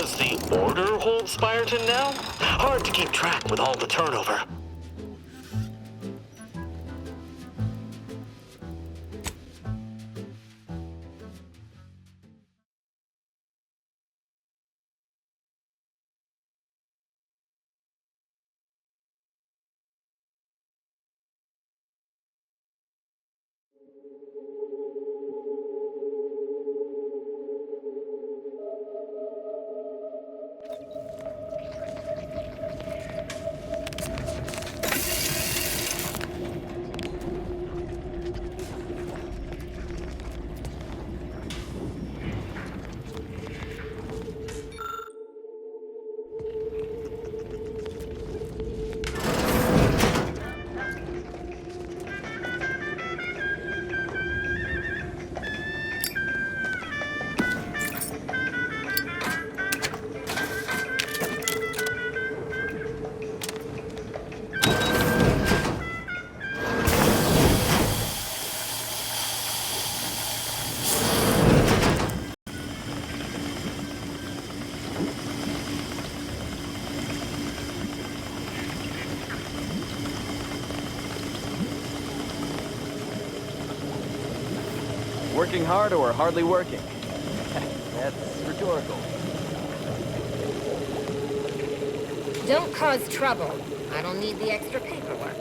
Does the Order hold Spireton now? Hard to keep track with all the turnover. Working hard or hardly working? That's rhetorical. Don't cause trouble. I don't need the extra paperwork.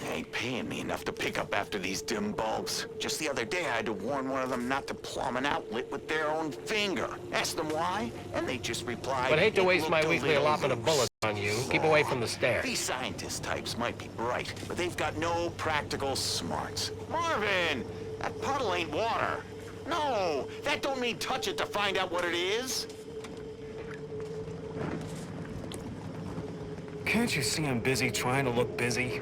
Ain't paying me enough to pick up after these dim bulbs. Just the other day I had to warn one of them not to plumb an outlet with their own finger. Asked them why, and they just replied, But hate to "It waste my looked a weekly little allotment of bullets on you. Keep away from the stairs. These scientist types might be bright, but they've got no practical smarts. Marvin! That puddle ain't water. No, that don't mean touch it to find out what it is. Can't you see I'm busy trying to look busy?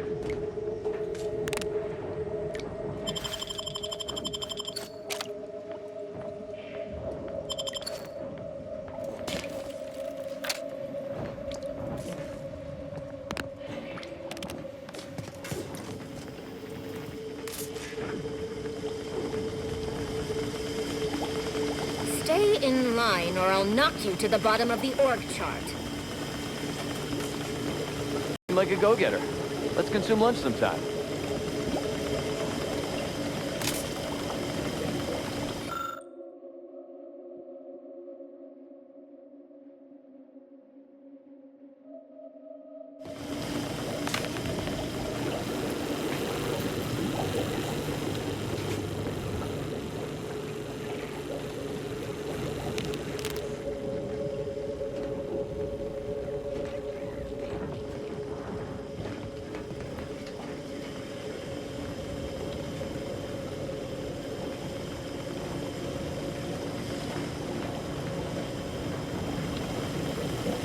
Stay in line or I'll knock you to the bottom of the org chart. Seem like a go-getter. Let's consume lunch sometime.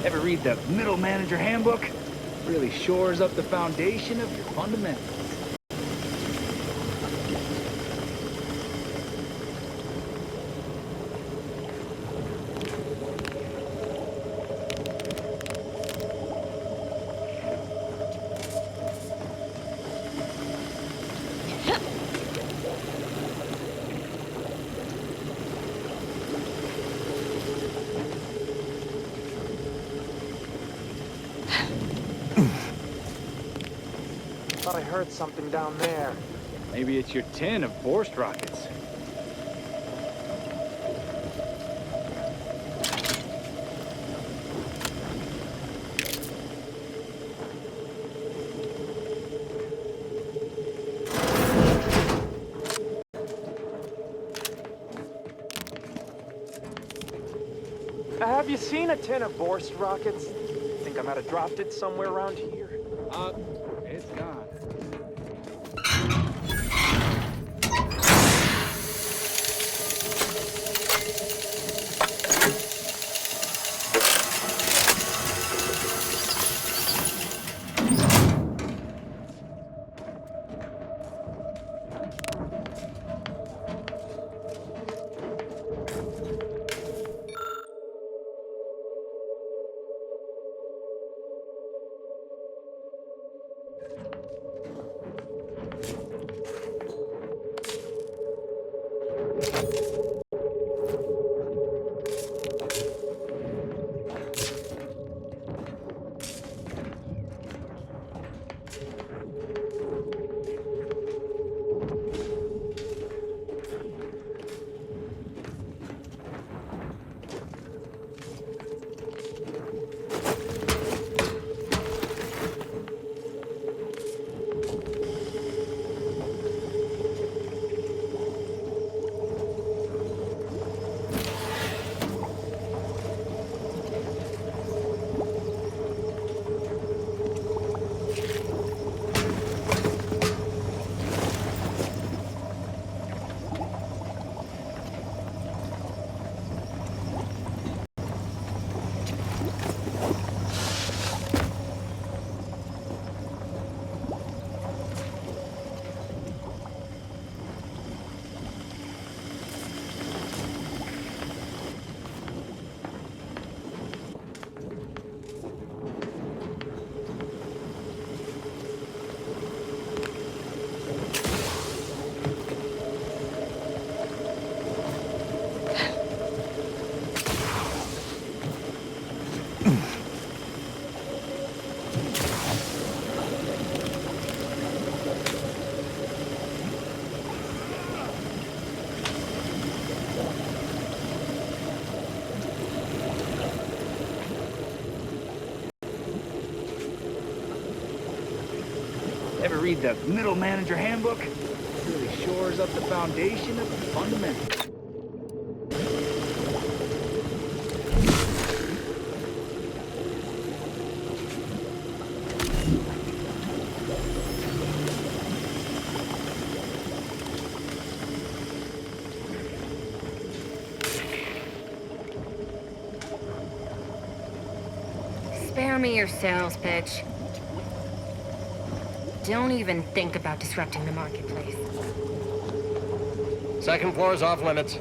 Ever read the Middle Manager Handbook? Really shores up the foundation of your fundamentals. Thought I heard something down there. Maybe it's your tin of Borst rockets. Have you seen a tin of Borst rockets? Think I might have dropped it somewhere around here. It's gone. Ever read the Middle Manager Handbook? Really shores up the foundation of the fundamentals. Spare me your sales pitch. Don't even think about disrupting the marketplace. Second floor is off limits.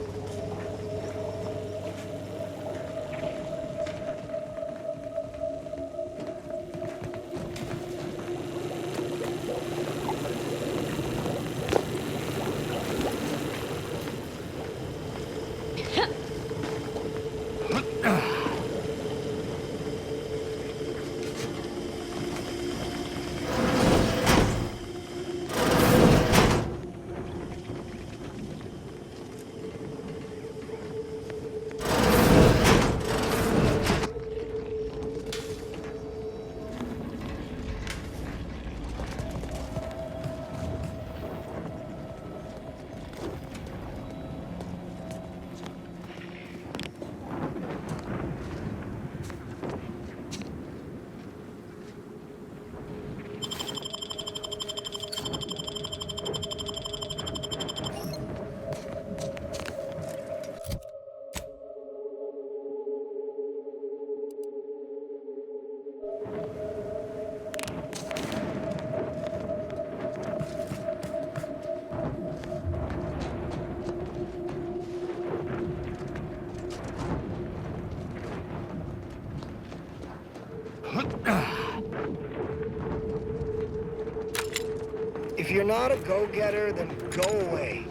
If you're not a go-getter, then go away.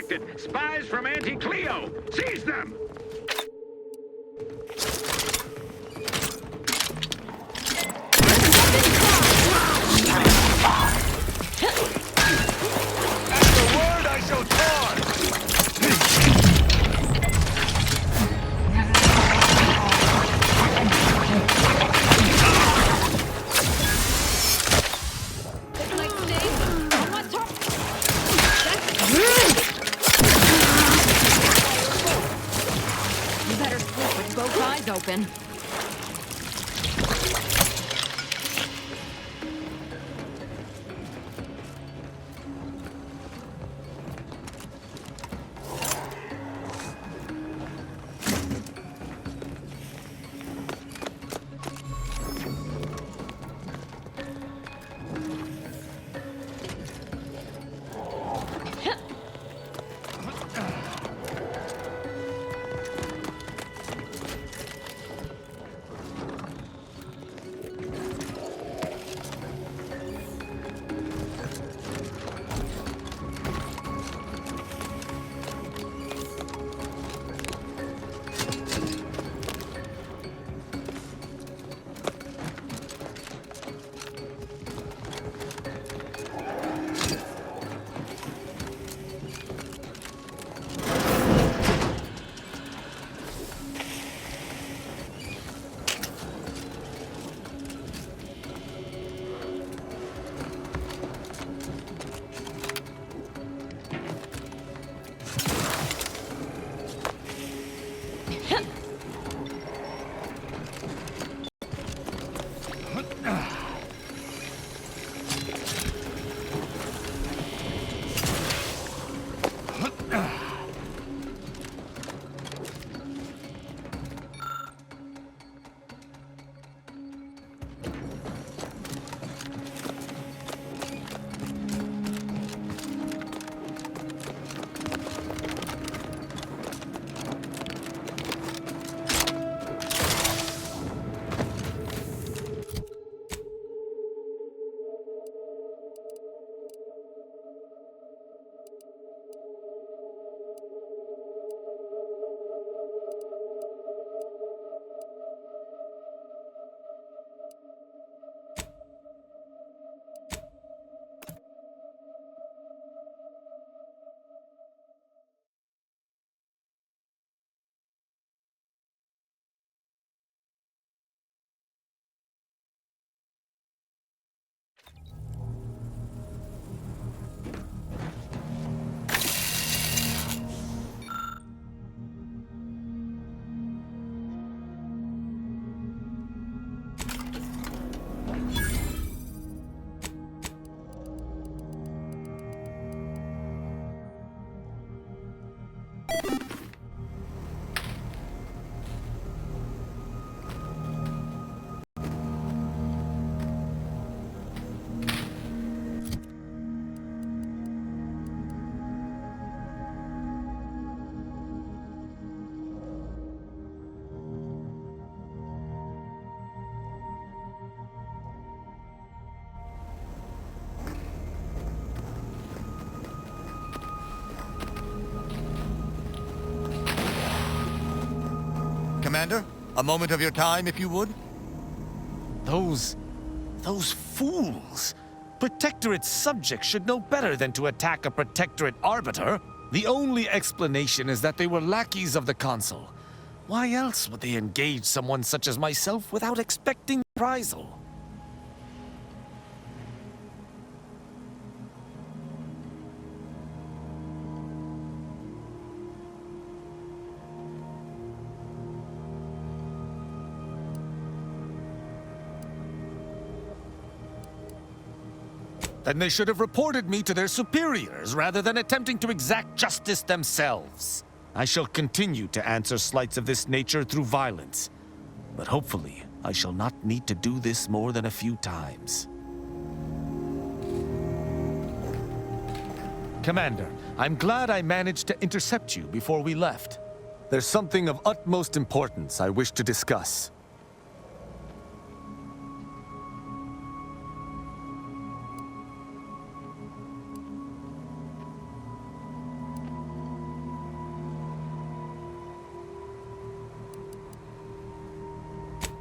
detected! Spies from Anti-Cleo! Seize them! At the word I shall charge! You better sleep with both eyes open. Commander, a moment of your time, if you would. Those fools! Protectorate subjects should know better than to attack a Protectorate arbiter. The only explanation is that they were lackeys of the Consul. Why else would they engage someone such as myself without expecting reprisal? Then they should have reported me to their superiors rather than attempting to exact justice themselves. I shall continue to answer slights of this nature through violence, but hopefully I shall not need to do this more than a few times. Commander, I'm glad I managed to intercept you before we left. There's something of utmost importance I wish to discuss.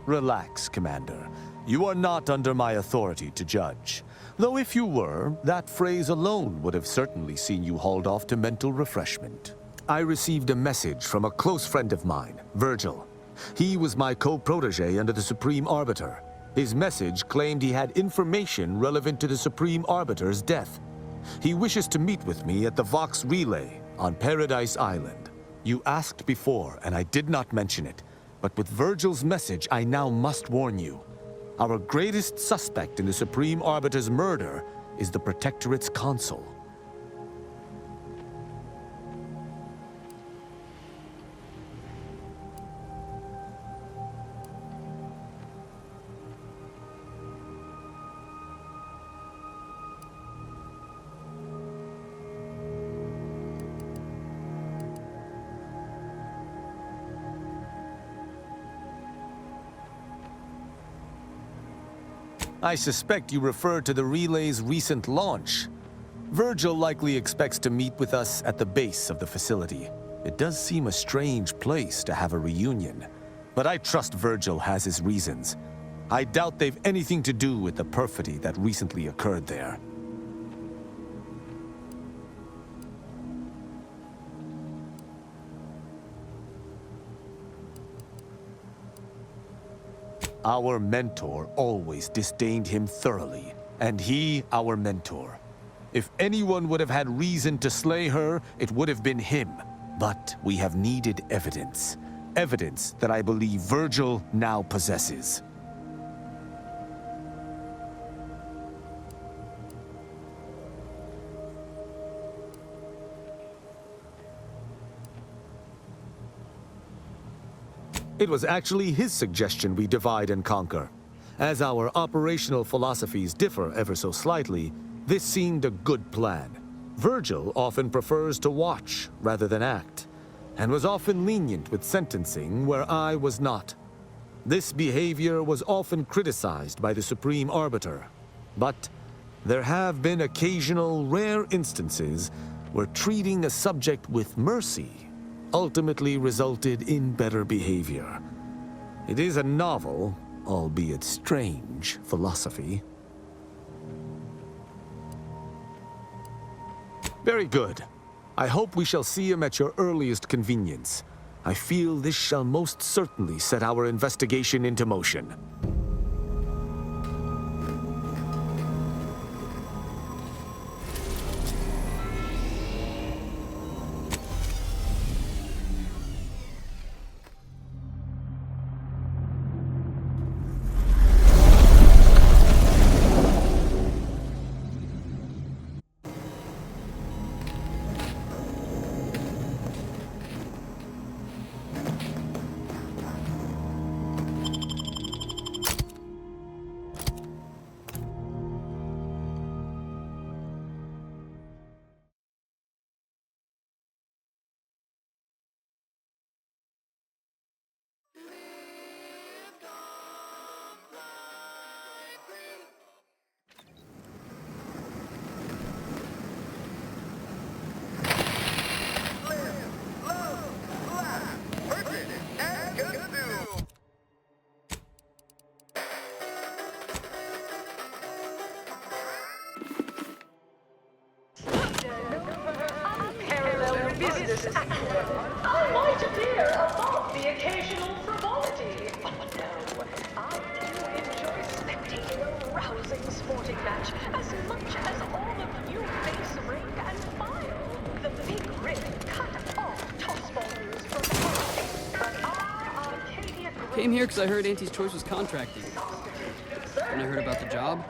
Relax, Commander. You are not under my authority to judge. Though if you were, that phrase alone would have certainly seen you hauled off to mental refreshment. I received a message from a close friend of mine, Virgil. He was my co-protege under the Supreme Arbiter. His message claimed he had information relevant to the Supreme Arbiter's death. He wishes to meet with me at the Vox Relay on Paradise Island. You asked before, and I did not mention it, but with Virgil's message, I now must warn you. Our greatest suspect in the Supreme Arbiter's murder is the Protectorate's consul. I suspect you refer to the relay's recent launch. Virgil likely expects to meet with us at the base of the facility. It does seem a strange place to have a reunion, but I trust Virgil has his reasons. I doubt they've anything to do with the perfidy that recently occurred there. Our mentor always disdained him thoroughly, and he our mentor. If anyone would have had reason to slay her, it would have been him. But we have needed evidence. Evidence that I believe Virgil now possesses. It was actually his suggestion we divide and conquer. As our operational philosophies differ ever so slightly, this seemed a good plan. Virgil often prefers to watch rather than act, and was often lenient with sentencing where I was not. This behavior was often criticized by the Supreme Arbiter, but there have been occasional rare instances where treating a subject with mercy ultimately resulted in better behavior. It is a novel, albeit strange, philosophy. Very good. I hope we shall see him at your earliest convenience. I feel this shall most certainly set our investigation into motion. I might appear above the occasional frivolity. No, I do enjoy spectating a rousing sporting match as much as all of you face rank and file. The big ribbon cut off tossball news from the but our Arcadia Came here because I heard Auntie's Choice was contracting. When I heard about the job.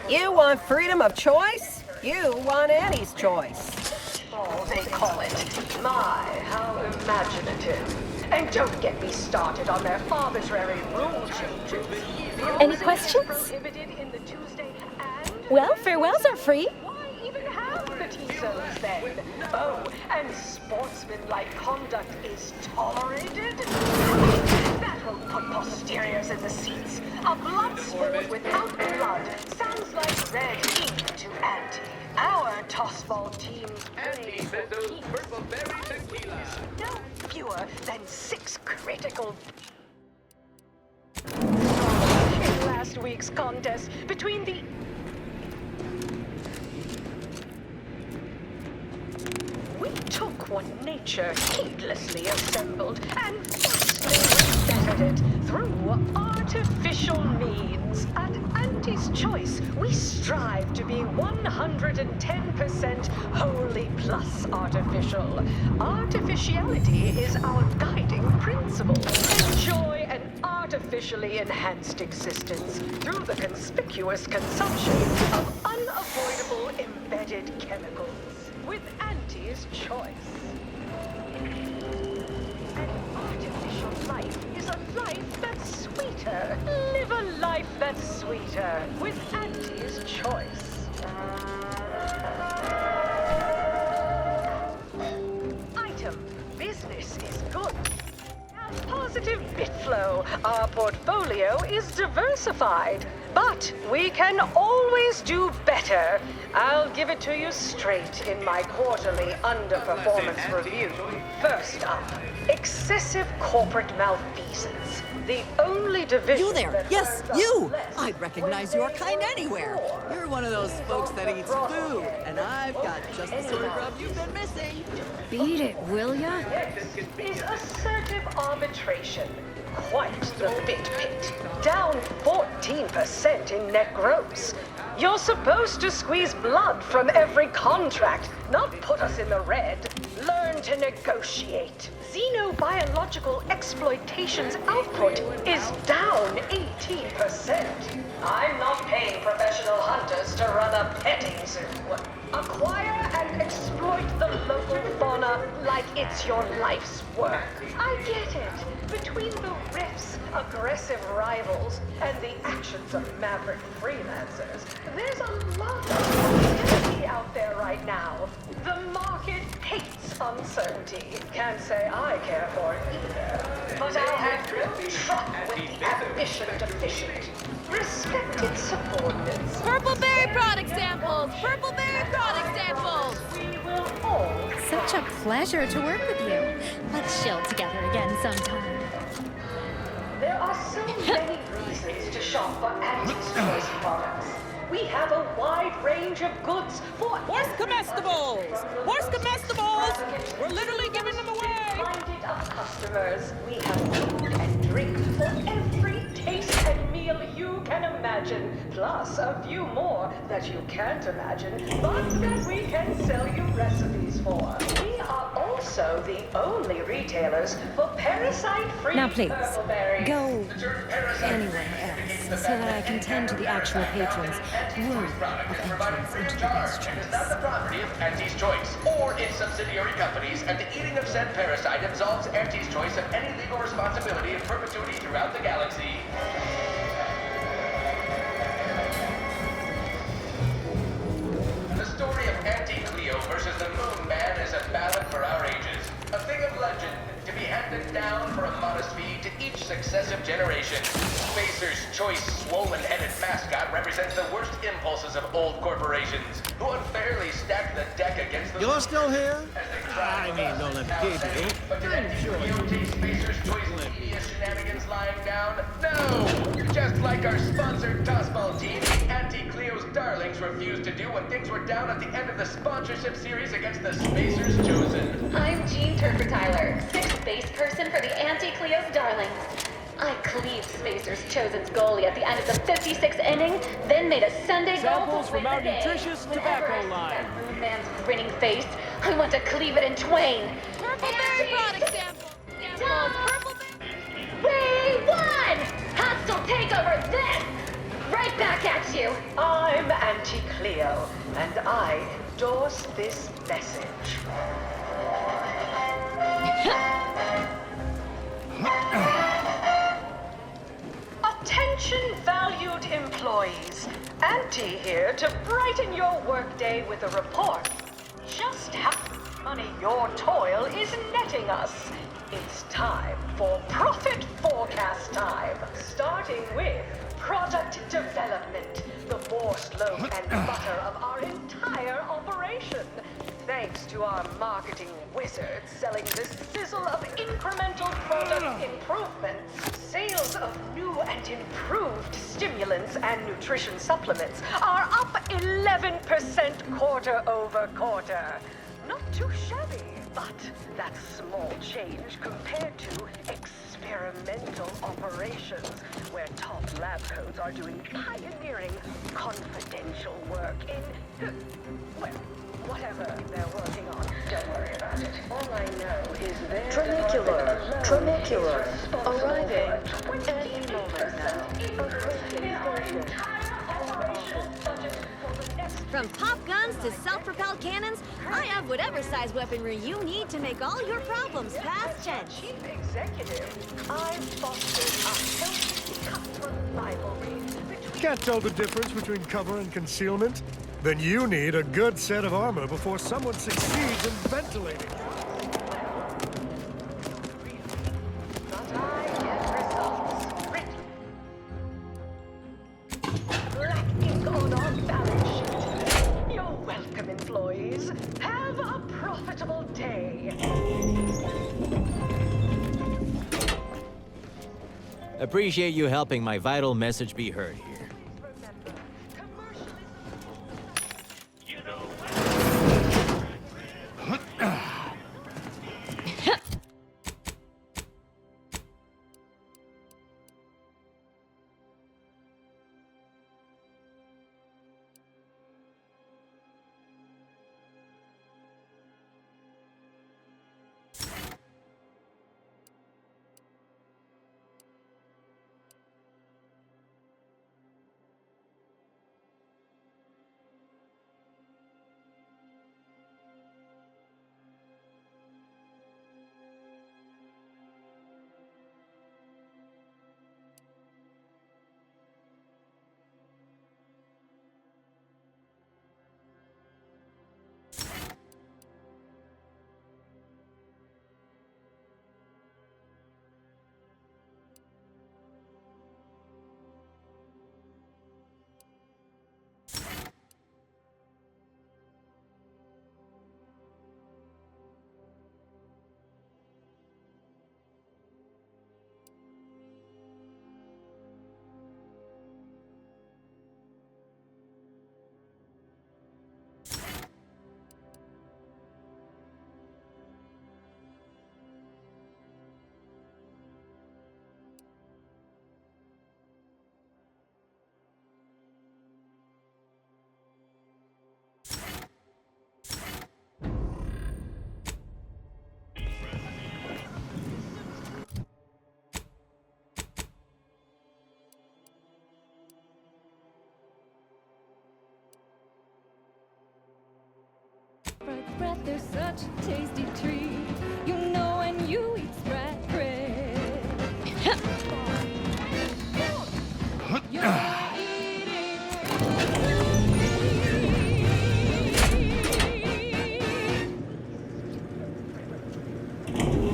You want freedom of choice? You want Annie's choice. They call it. My, how imaginative. And don't get me started on their arbitrary rule changes. Any questions? Prohibited in the Tuesday and... Well, farewells are free. Why even have the T-zones then? Oh, and sportsmanlike conduct is tolerated? That will put posteriors in the seats. A blood sport without blood sounds like red ink to Auntie. Our tossball team plays no fewer than 6 critical... sweepstakes contest between the... We took what nature heedlessly assembled and vastly rebettered it through artificial means. At Auntie's Choice, we strive to be 110% wholly plus artificial. Artificiality is our guiding principle. Enjoy an artificially enhanced existence through the conspicuous consumption of unavoidable embedded chemicals. With Auntie's Choice. An artificial life is a life that's sweeter. Live a life that's sweeter with Auntie's Choice. Item: business is good. Has positive bit flow. Our portfolio is diversified. But we can always do better. I'll give it to you straight in my quarterly underperformance review. First up, excessive corporate malfeasance. The only division. You there? Yes, you! I'd recognize your kind anywhere. You're one of those folks that eats food, and I've got just the sort of grub you've been missing. Beat it, will ya? Next is assertive arbitration. Quite the bit pit. Down 14% in net gross. You're supposed to squeeze blood from every contract, not put us in the red. Learn to negotiate. Xenobiological exploitation's output is down 18%. I'm not paying professional hunters to run a petting zoo. Acquire and exploit the local fauna like it's your life's work. I get it. Between the rifts, aggressive rivals, and the actions of maverick freelancers, there's a lot of volatility out there right now. The market hates uncertainty. Can't say I care for it either. But I'll have no truck with the ambition deficient. Respected subordinates. Purpleberry product samples! Purpleberry product samples! We will all... Such a pleasure to work with you. Let's chill together again sometime. There are so many reasons to shop for Auntie's Choice products. We have a wide range of goods for... Horse comestibles! Horse comestibles! We're literally giving them away! ...minded of customers. We have food and drink for every taste and meal you can imagine, plus a few more that you can't imagine, but that we can sell you recipes for. We are also the only retailers for parasite-free Now please, purpleberries. go anywhere else so that I can tend to the actual patrons worthy of entrance into the best choice. Is not the property of Auntie's Choice or its subsidiary companies, and the eating of said parasite absolves Auntie's Choice of any legal responsibility in perpetuity throughout the galaxy. The story of Auntie Cleo versus the Moon Man is a ballad for our ages. A thing of legend to be handed down for a modest fee to each successive generation. Spacer's Choice swollen-headed mascot represents the worst impulses of old corporations, who unfairly stack the deck against the... You're still here? I mean, don't let me keep you. But did Auntie Cleo take Spacer's Choice media shenanigans lying down? No! Just like our sponsored tossball team, Auntie Cleo's darlings refused to do when things were down at the end of the sponsorship series against the Spacers Chosen. I'm Jean Turfer-Tyler, 6th base person for the Auntie Cleo's Darlings. I cleaved Spacers Chosen's goalie at the end of the 56th inning, then made a Sunday goal to win the game. nutritious tobacco line. That Moon Man's grinning face, I want to cleave it in twain. Purpleberry product samples! We won! Hostile takeover then! Right back at you! I'm Auntie Cleo, and I endorse this message. Attention valued employees. Auntie here to brighten your workday with a report. Just how much money your toil is netting us. It's time for profit forecast time. Starting with product development, the borscht loaf and butter of our entire operation. thanks to our marketing wizards selling the sizzle of incremental product improvements, sales of new and improved stimulants and nutrition supplements are up 11% quarter over quarter. Not too shabby, but that's small change compared to experimental operations, where top lab coats are doing pioneering, confidential work in, well, whatever they're working on. Don't worry about it. All I know is they're Tramicular, arriving any moment now. From pop guns to self-propelled cannons, I have whatever size weaponry you need to make all your problems past tense. Chief Executive, I've fostered a healthy cutthroat rivalry between... Can't tell the difference between cover and concealment? Then you need a good set of armor before someone succeeds in ventilating. But I get results written. Black ink on our balance sheet. You're welcome, employees. Have a profitable day. Appreciate you helping my vital message be heard here. Sprite bread, they're such a tasty treat. You know when you eat Sprite bread.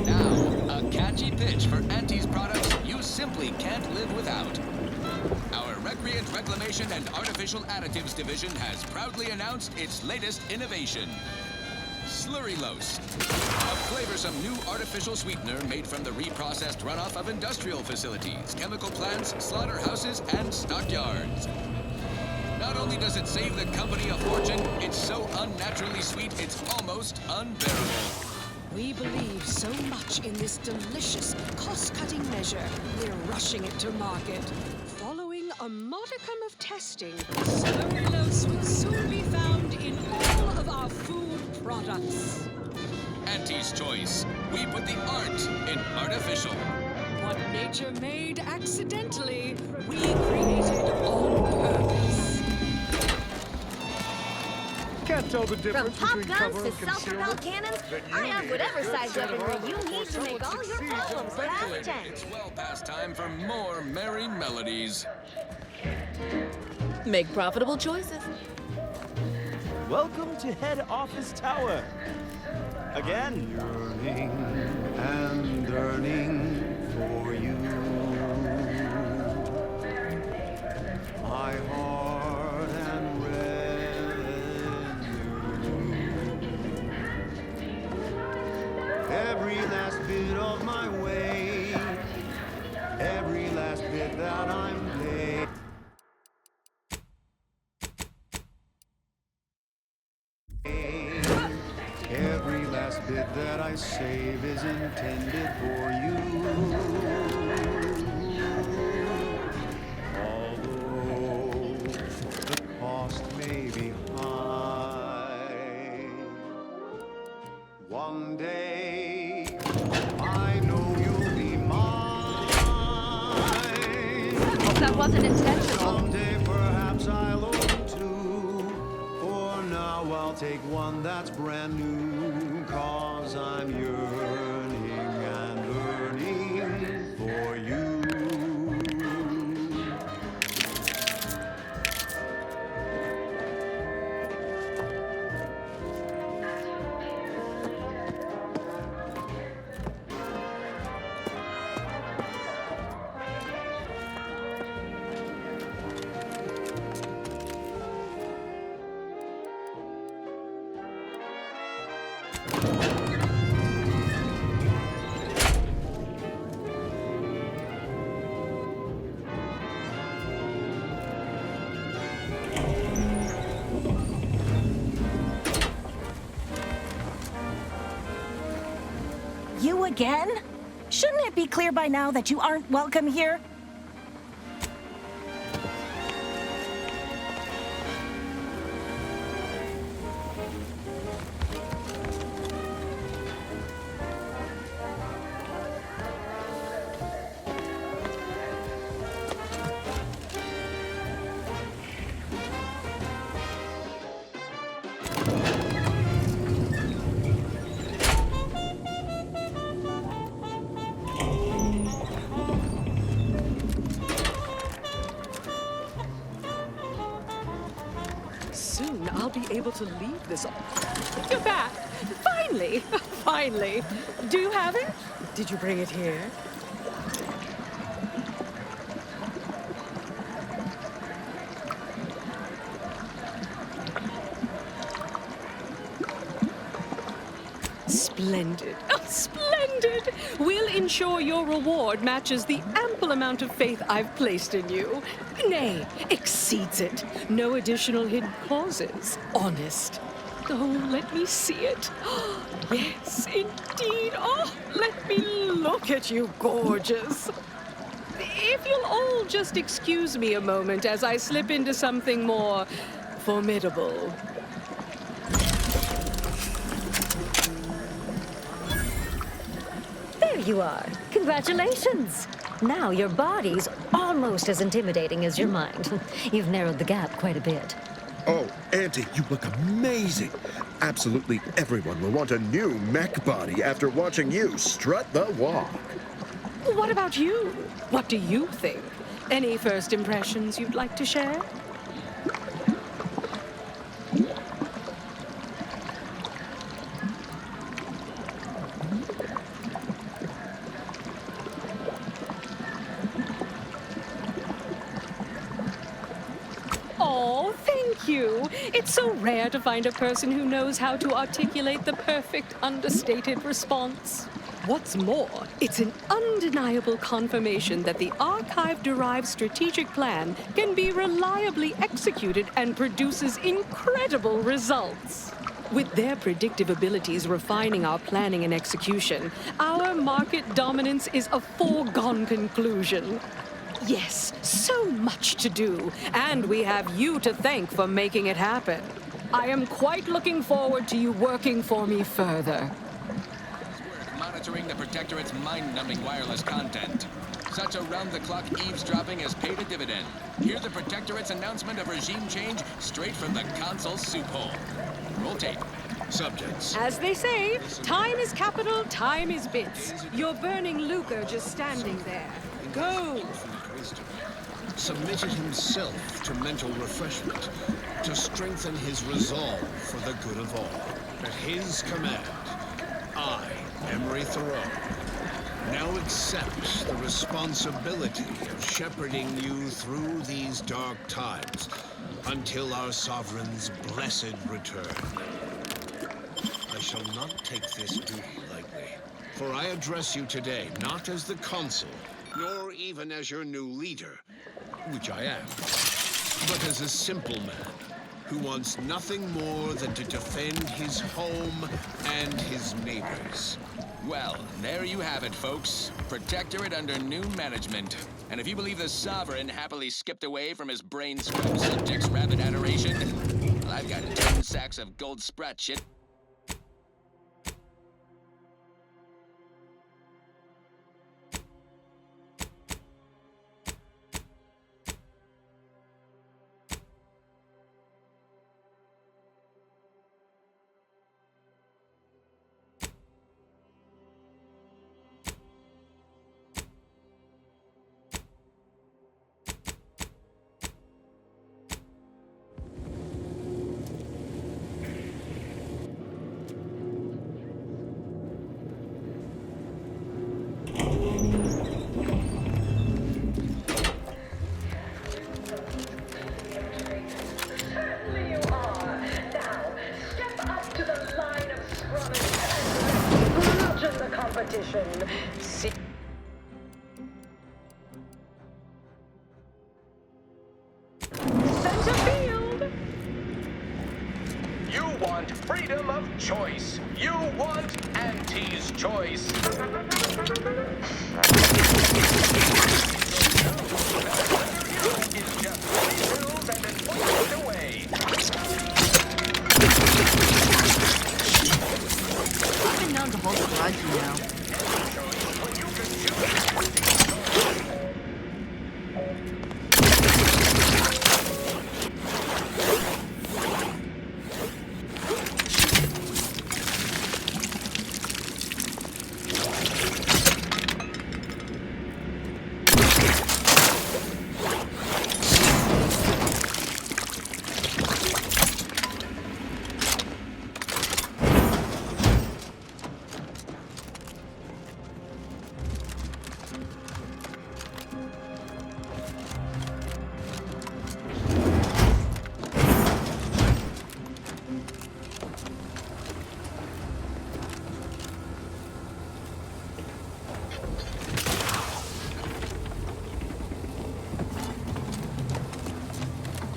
Now, a catchy pitch for Auntie's products you simply can't live without. Our Recreant Reclamation and Artificial Additives division has proudly announced its latest innovation, Slurrylose, a flavorsome new artificial sweetener made from the reprocessed runoff of industrial facilities, chemical plants, slaughterhouses, and stockyards. Not only does it save the company a fortune, it's so unnaturally sweet it's almost unbearable. We believe so much in this delicious, cost-cutting measure, we're rushing it to market. Following a modicum of testing, Slurrylose will soon be found in all of our food products. Auntie's Choice. We put the art in artificial. What nature made accidentally, we created on purpose. Can't tell the difference From pop between guns cover to and self-propelled concealment? cannons, I have whatever size weaponry you need to make all your problems past tense. It's well past time for more merry melodies. Make profitable choices. Welcome to Head Office Tower. Again. Yearning and yearning for you. My heart and revenue. of my way. Every last bit that I'm laid. Every last bit that I save is intended for you. Although the cost may be high, one day I know you'll be mine. Hope that wasn't intentional. Someday perhaps I'll own two. For now I'll take one that's brand new. 'Cause I'm yearning and yearning for you. You again? Shouldn't it be clear by now that you aren't welcome here? Soon I'll be able to leave this. You're back. Finally. Finally. Do you have it? Did you bring it here? Splendid. Oh, splendid! We'll ensure your reward matches the ample amount of faith I've placed in you. Nay, exceeds it. No additional hidden clauses. Honest. Oh, let me see it. Yes, indeed. Oh, let me look at you, gorgeous. If you'll all just excuse me a moment as I slip into something more formidable. There you are. Congratulations. Now your body's almost as intimidating as your mind. You've narrowed the gap quite a bit. Oh, Auntie, you look amazing. Absolutely everyone will want a new mech body after watching you strut the walk. What about you? What do you think? Any first impressions you'd like to share? Oh, thank you. It's so rare to find a person who knows how to articulate the perfect, understated response. What's more, it's an undeniable confirmation that the Archive-derived strategic plan can be reliably executed and produces incredible results. With their predictive abilities refining our planning and execution, our market dominance is a foregone conclusion. Yes, so much to do, and we have you to thank for making it happen. I am quite looking forward to you working for me further. Monitoring the Protectorate's mind-numbing wireless content. Such around-the-clock eavesdropping has paid a dividend. Hear the Protectorate's announcement of regime change straight from the console soup hole. Roll tape. Subjects. As they say, time is capital, time is bits. You're burning lucre just standing there. Go! Submitted himself to mental refreshment, to strengthen his resolve for the good of all. At his command, I, Emery Thoreau, now accept the responsibility of shepherding you through these dark times until our sovereign's blessed return. I shall not take this duty lightly. For I address you today not as the consul, nor even as your new leader, which I am, but as a simple man who wants nothing more than to defend his home and his neighbors. Well, there you have it, folks. Protectorate under new management. And if you believe the Sovereign happily skipped away from his brain-screwed subjects' rabid adoration, well, I've got 10 sacks of gold sprat shit. Center field! You want freedom of choice. You want Auntie's choice. Is just 3 pills and an ointment away. I've been known to hold a grudge, you know.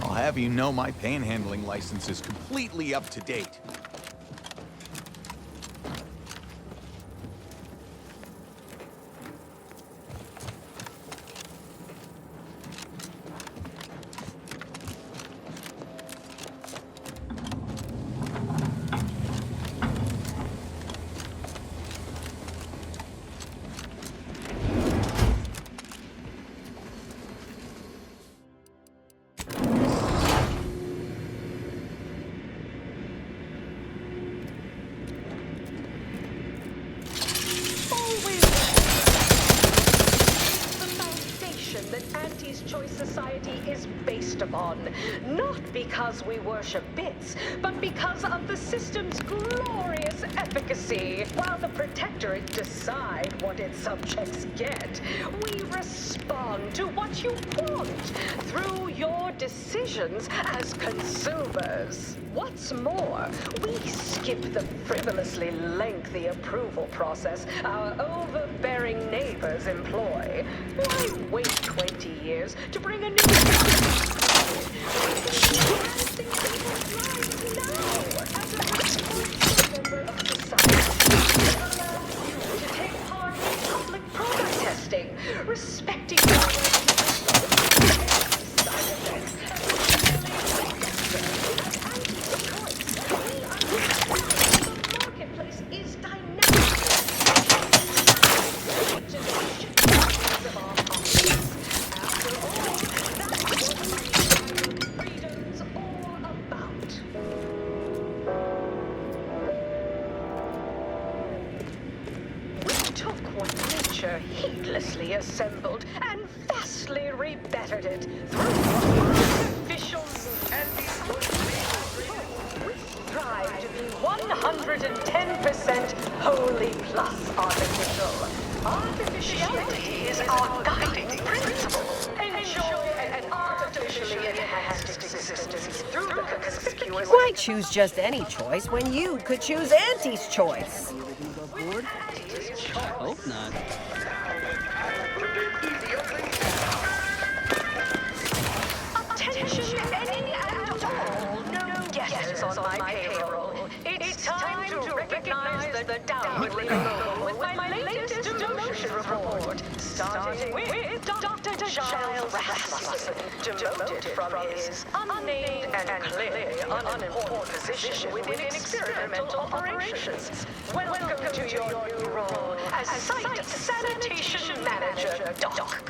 I'll have you know my panhandling license is completely up to date. Not because we worship bits, but because of the system's glorious efficacy. While the Protectorate decide what its subjects get, we respond to what you want through your decisions as consumers. What's more, we skip the frivolously lengthy approval process our overbearing neighbors employ. Why wait 20 years to bring a new respecting marketplace is dynamic. After all, that's what freedom's all about. We took what nature heedlessly assembled and vastly rebettered it through artificial we strive to be 110% wholly plus artificial. Artificiality is our guiding principle. Enjoy an artificially enhanced existence through the conspicuous. Why choose just any choice when you could choose Auntie's choice? board? I hope not. Attention, any and all. No guesses on my payroll. It's time to recognize the downwardly logo with my latest demotion report. Starting with Dr. Giles Rasmussen, demoted from his unnamed and clearly unimportant position within experimental operations. Welcome to your new role as Site Sanitation Manager, Doc.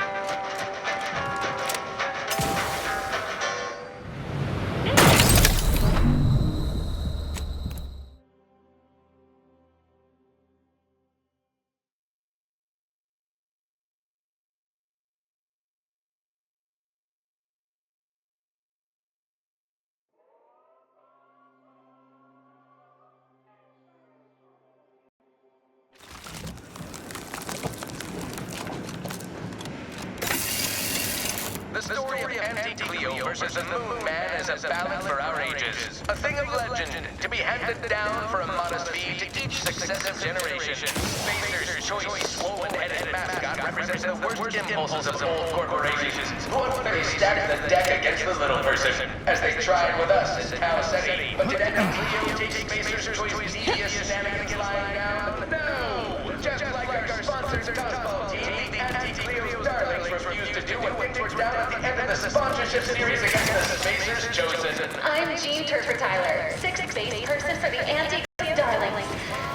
The story of Auntie Cleo versus the Moon Man is a ballad for our ages. A thing of legend to be handed down for a modest fee to each successive generation. Spacer's choice, swollen-headed mascot represents the worst impulses of old corporations who unfairly stacked the deck against the little person, as they tried with us in Tau Ceti. But did Auntie Cleo take Spacer's choice's devious shenanigans lying down? No! Just like our sponsors, Dodgeball Team, the Auntie Cleo's Darlings refused to do what things were down at the end of the sponsorship series against the Spacers Chosen. I'm Jean Turfer Tyler, sixth base person for the Anti-Cleo Darlings.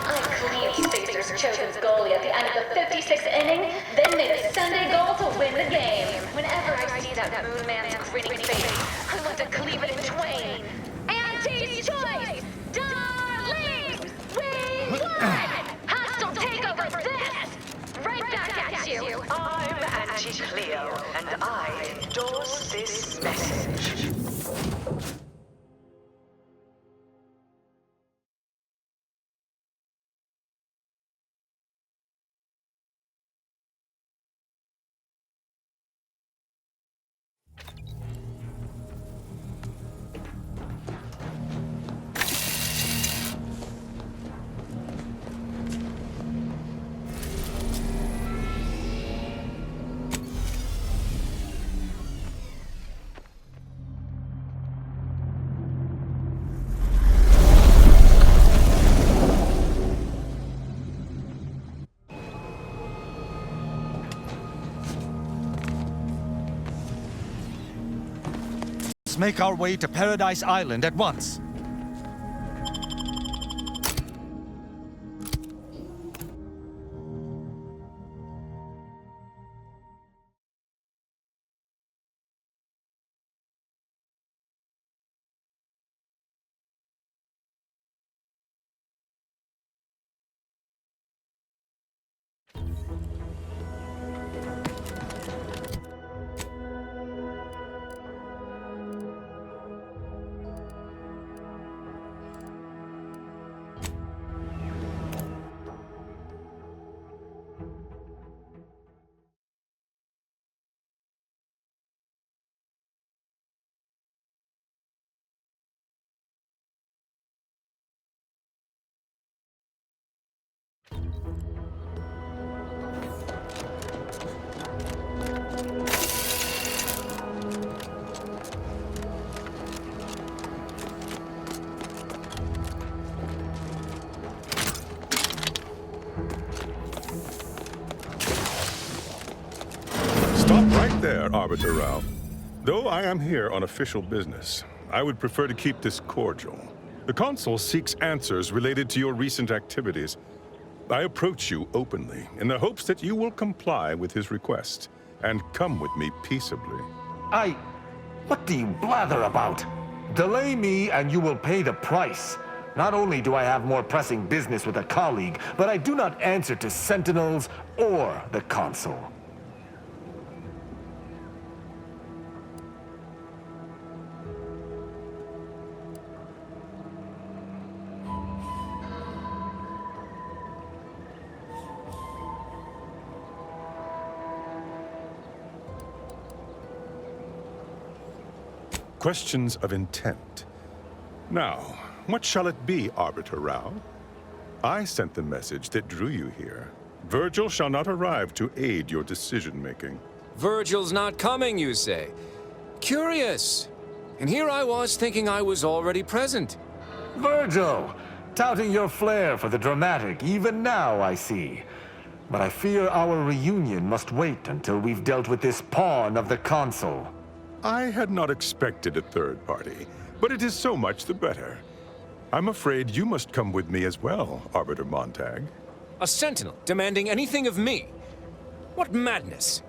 I cleaned Spacers Chosen's goalie at the end of the 56th inning, then made a Sunday goal to win the game. Whenever I see that Moon Man's grinning face, I want to cleave it in twain. Anti's choice! Darlings! We won! Hostile takeover this! Right back at you! I'm Auntie Cleo, and I endorse this message. Make our way to Paradise Island at once. Stop right there, Arbiter Rao. Though I am here on official business, I would prefer to keep this cordial. The Consul seeks answers related to your recent activities. I approach you openly in the hopes that you will comply with his request and come with me peaceably. What do you blather about? Delay me and you will pay the price. Not only do I have more pressing business with a colleague, but I do not answer to Sentinels or the Consul. Questions of intent. Now, what shall it be, Arbiter Rao? I sent the message that drew you here. Virgil shall not arrive to aid your decision-making. Virgil's not coming, you say? Curious. And here I was thinking I was already present. Virgil! Touting your flair for the dramatic, even now, I see. But I fear our reunion must wait until we've dealt with this pawn of the Consul. I had not expected a third party, but it is so much the better. I'm afraid you must come with me as well, Arbiter Montag. A sentinel demanding anything of me? What madness!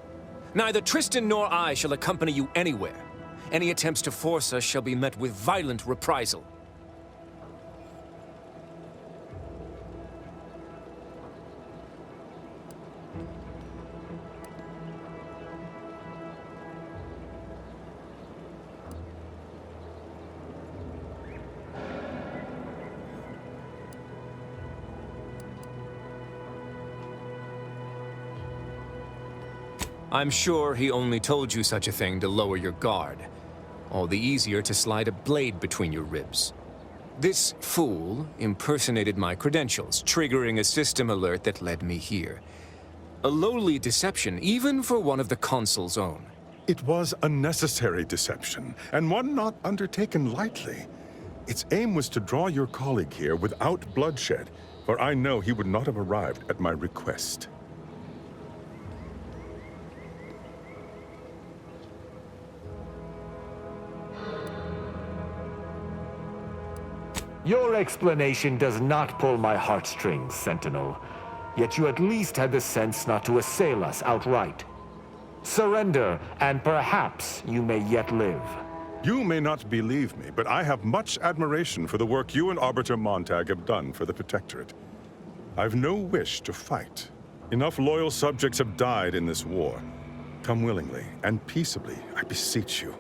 Neither Tristan nor I shall accompany you anywhere. Any attempts to force us shall be met with violent reprisal. I'm sure he only told you such a thing to lower your guard. All the easier to slide a blade between your ribs. This fool impersonated my credentials, triggering a system alert that led me here. A lowly deception, even for one of the Consul's own. It was a necessary deception, and one not undertaken lightly. Its aim was to draw your colleague here without bloodshed, for I know he would not have arrived at my request. Your explanation does not pull my heartstrings, Sentinel. Yet you at least had the sense not to assail us outright. Surrender, and perhaps you may yet live. You may not believe me, but I have much admiration for the work you and Arbiter Montag have done for the Protectorate. I've no wish to fight. Enough loyal subjects have died in this war. Come willingly and peaceably, I beseech you.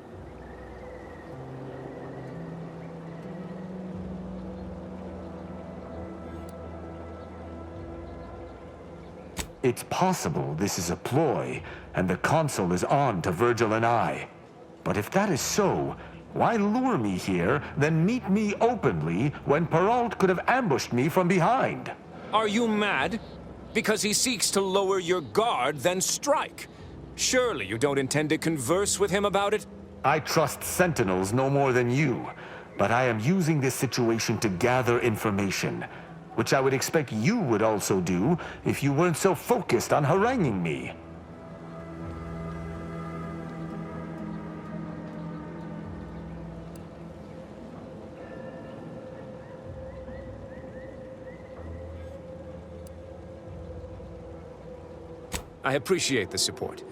It's possible this is a ploy, and the Consul is on to Virgil and I. But if that is so, why lure me here, then meet me openly when Perrault could have ambushed me from behind? Are you mad? Because he seeks to lower your guard, then strike. Surely you don't intend to converse with him about it? I trust Sentinels no more than you, but I am using this situation to gather information, which I would expect you would also do if you weren't so focused on haranguing me. I appreciate the support.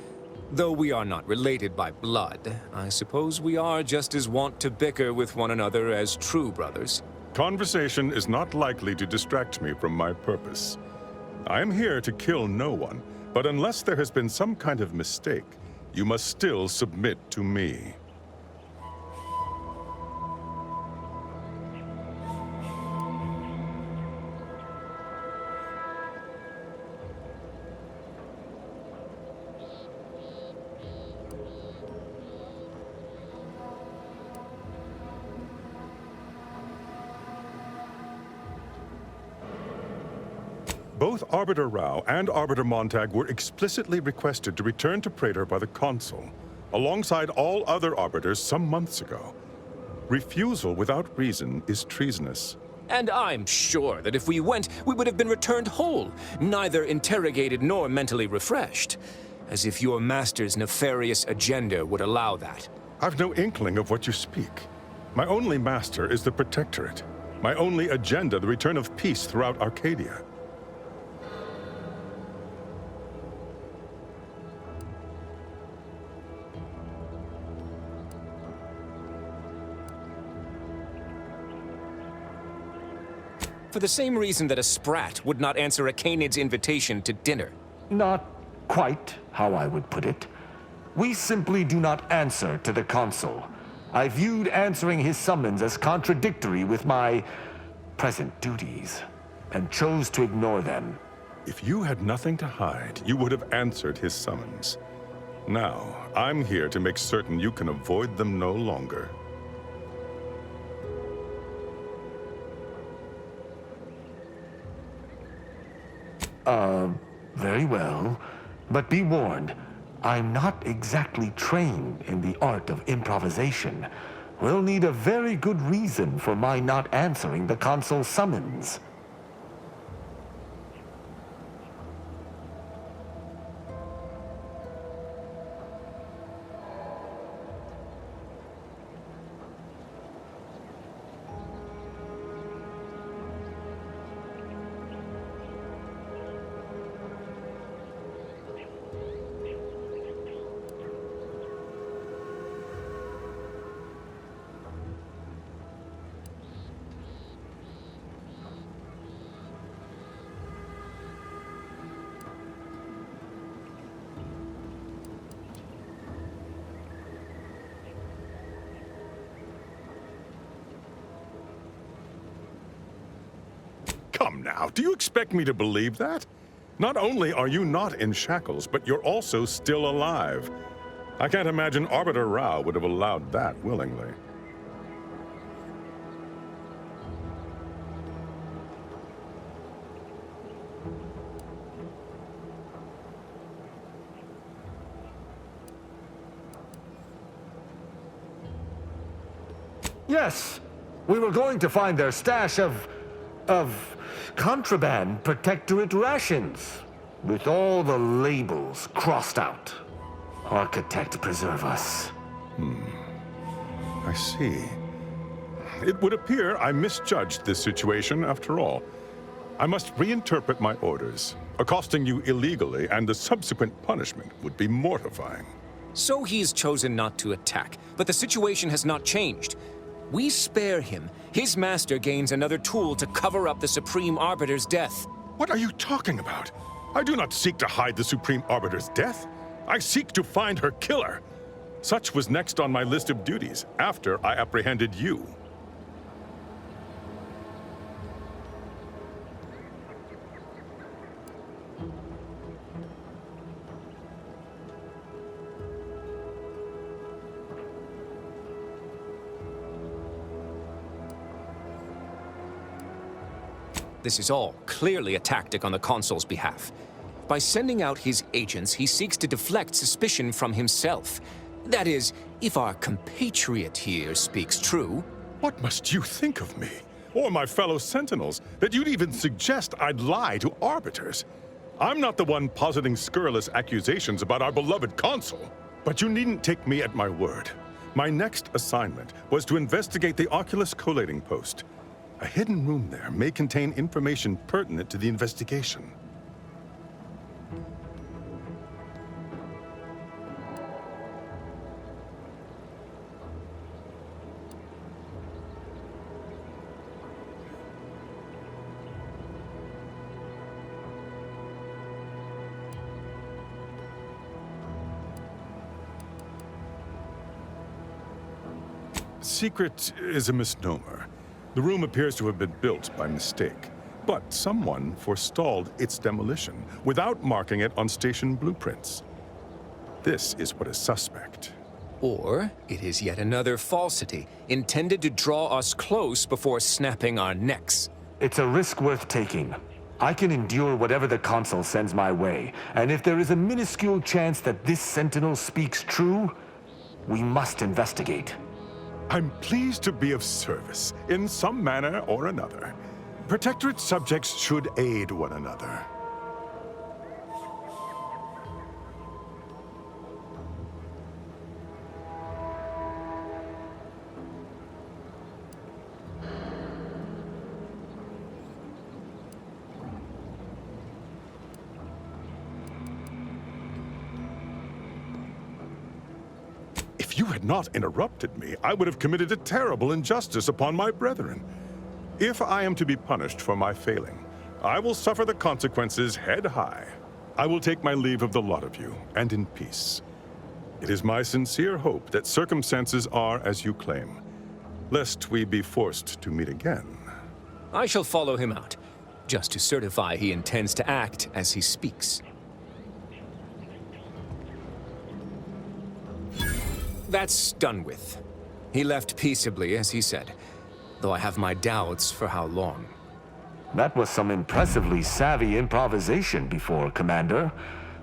Though we are not related by blood, I suppose we are just as wont to bicker with one another as true brothers. Conversation is not likely to distract me from my purpose. I am here to kill no one, but unless there has been some kind of mistake, you must still submit to me. Both Arbiter Rao and Arbiter Montag were explicitly requested to return to Praetor by the Consul, alongside all other Arbiters some months ago. Refusal without reason is treasonous. And I'm sure that if we went, we would have been returned whole, neither interrogated nor mentally refreshed. As if your master's nefarious agenda would allow that. I've no inkling of what you speak. My only master is the Protectorate. My only agenda, the return of peace throughout Arcadia. For the same reason that a sprat would not answer a Canid's invitation to dinner. Not quite how I would put it. We simply do not answer to the Consul. I viewed answering his summons as contradictory with my present duties, and chose to ignore them. If you had nothing to hide, you would have answered his summons. Now, I'm here to make certain you can avoid them no longer. Very well. But be warned, I'm not exactly trained in the art of improvisation. We'll need a very good reason for my not answering the consul's summons. Come now, do you expect me to believe that? Not only are you not in shackles, but you're also still alive. I can't imagine Arbiter Rao would have allowed that willingly. Yes, we were going to find their stash of contraband protectorate rations, with all the labels crossed out. Architect preserve us. I see. It would appear I misjudged this situation after all. I must reinterpret my orders. Accosting you illegally and the subsequent punishment would be mortifying. So he's chosen not to attack, but the situation has not changed. We spare him. His master gains another tool to cover up the Supreme Arbiter's death. What are you talking about? I do not seek to hide the Supreme Arbiter's death. I seek to find her killer. Such was next on my list of duties, after I apprehended you. This is all clearly a tactic on the consul's behalf. By sending out his agents, he seeks to deflect suspicion from himself. That is, if our compatriot here speaks true. What must you think of me, or my fellow Sentinels, that you'd even suggest I'd lie to arbiters? I'm not the one positing scurrilous accusations about our beloved consul. But you needn't take me at my word. My next assignment was to investigate the Oculus collating post. A hidden room there may contain information pertinent to the investigation. Secret is a misnomer. The room appears to have been built by mistake, but someone forestalled its demolition without marking it on station blueprints. This is what is suspect. Or it is yet another falsity, intended to draw us close before snapping our necks. It's a risk worth taking. I can endure whatever the consul sends my way, and if there is a minuscule chance that this sentinel speaks true, we must investigate. I'm pleased to be of service, in some manner or another. Protectorate subjects should aid one another. If you had not interrupted me, I would have committed a terrible injustice upon my brethren. If I am to be punished for my failing, I will suffer the consequences head high. I will take my leave of the lot of you, and in peace. It is my sincere hope that circumstances are as you claim, lest we be forced to meet again. I shall follow him out, just to certify he intends to act as he speaks. That's done with. He left peaceably, as he said, though I have my doubts for how long. That was some impressively savvy improvisation before, Commander.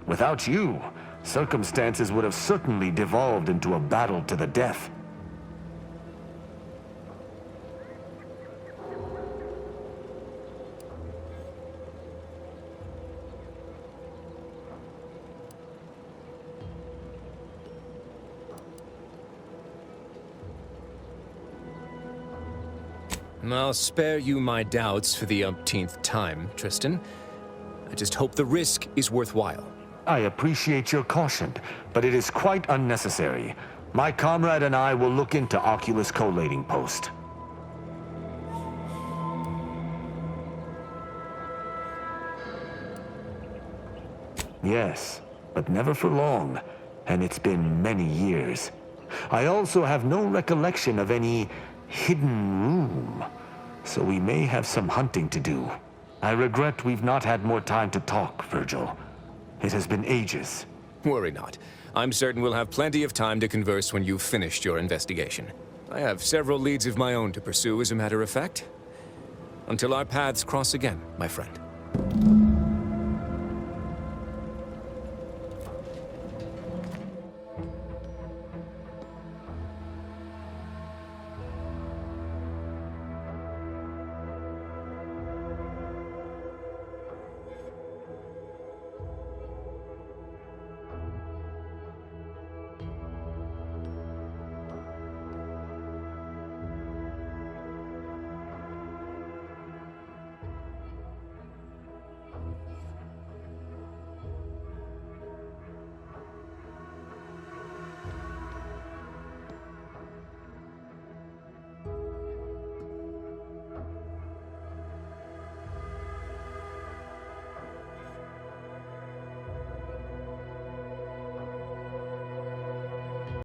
Without you, circumstances would have certainly devolved into a battle to the death. I'll spare you my doubts for the umpteenth time, Tristan. I just hope the risk is worthwhile. I appreciate your caution, but it is quite unnecessary. My comrade and I will look into Oculus collating post. Yes, but never for long, and it's been many years. I also have no recollection of any hidden room, so we may have some hunting to do. I regret we've not had more time to talk, Virgil. It has been ages. Worry not. I'm certain we'll have plenty of time to converse when you've finished your investigation. I have several leads of my own to pursue, as a matter of fact. Until our paths cross again, my friend.